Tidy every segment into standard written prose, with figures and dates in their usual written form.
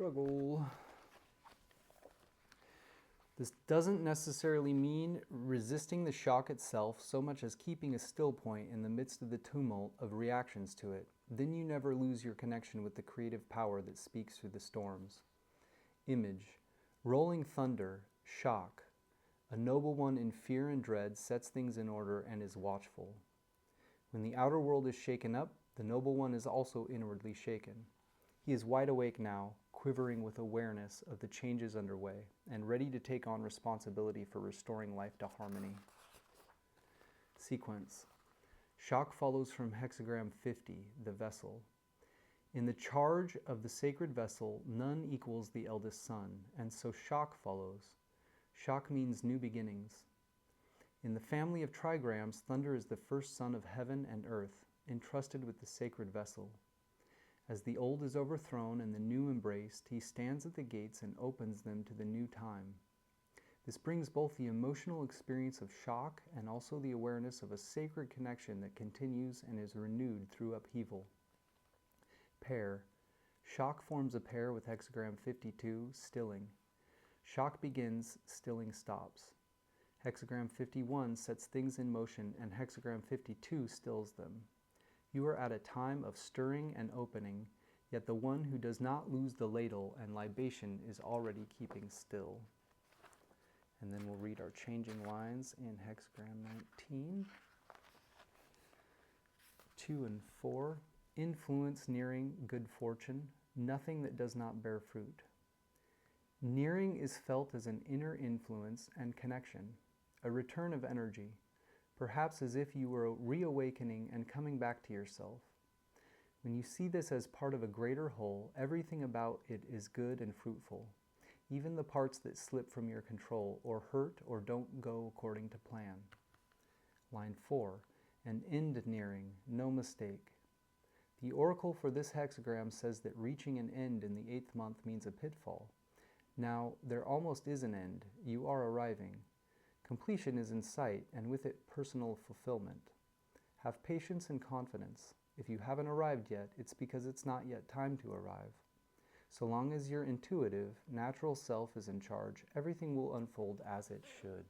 struggle. This doesn't necessarily mean resisting the shock itself so much as keeping a still point in the midst of the tumult of reactions to it. Then you never lose your connection with the creative power that speaks through the storms. Image, rolling thunder, shock. A noble one in fear and dread sets things in order and is watchful. When the outer world is shaken up, the noble one is also inwardly shaken. He is wide awake now, quivering with awareness of the changes underway, and ready to take on responsibility for restoring life to harmony. Sequence. Shock follows from Hexagram 50, the vessel. In the charge of the sacred vessel, none equals the eldest son, and so shock follows. Shock means new beginnings. In the family of trigrams, thunder is the first son of heaven and earth, entrusted with the sacred vessel. As the old is overthrown and the new embraced, he stands at the gates and opens them to the new time. This brings both the emotional experience of shock and also the awareness of a sacred connection that continues and is renewed through upheaval. Pair. Shock forms a pair with Hexagram 52, stilling. Shock begins, stilling stops. Hexagram 51 sets things in motion and Hexagram 52 stills them. You are at a time of stirring and opening, yet the one who does not lose the ladle and libation is already keeping still. And then we'll read our changing lines in Hexagram 19. 2 and 4. Influence nearing good fortune, nothing that does not bear fruit. Nearing is felt as an inner influence and connection, a return of energy, perhaps as if you were reawakening and coming back to yourself. When you see this as part of a greater whole, everything about it is good and fruitful, even the parts that slip from your control or hurt or don't go according to plan. Line 4, an end nearing, no mistake. The oracle for this hexagram says that reaching an end in the 8th month means a pitfall. Now, there almost is an end. You are arriving. Completion is in sight, and with it personal fulfillment. Have patience and confidence. If you haven't arrived yet, it's because it's not yet time to arrive. So long as your intuitive, natural self is in charge, everything will unfold as it should.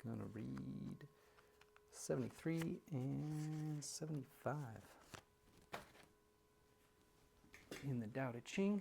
Gonna read 73 and 75 in the Toa Te Ching.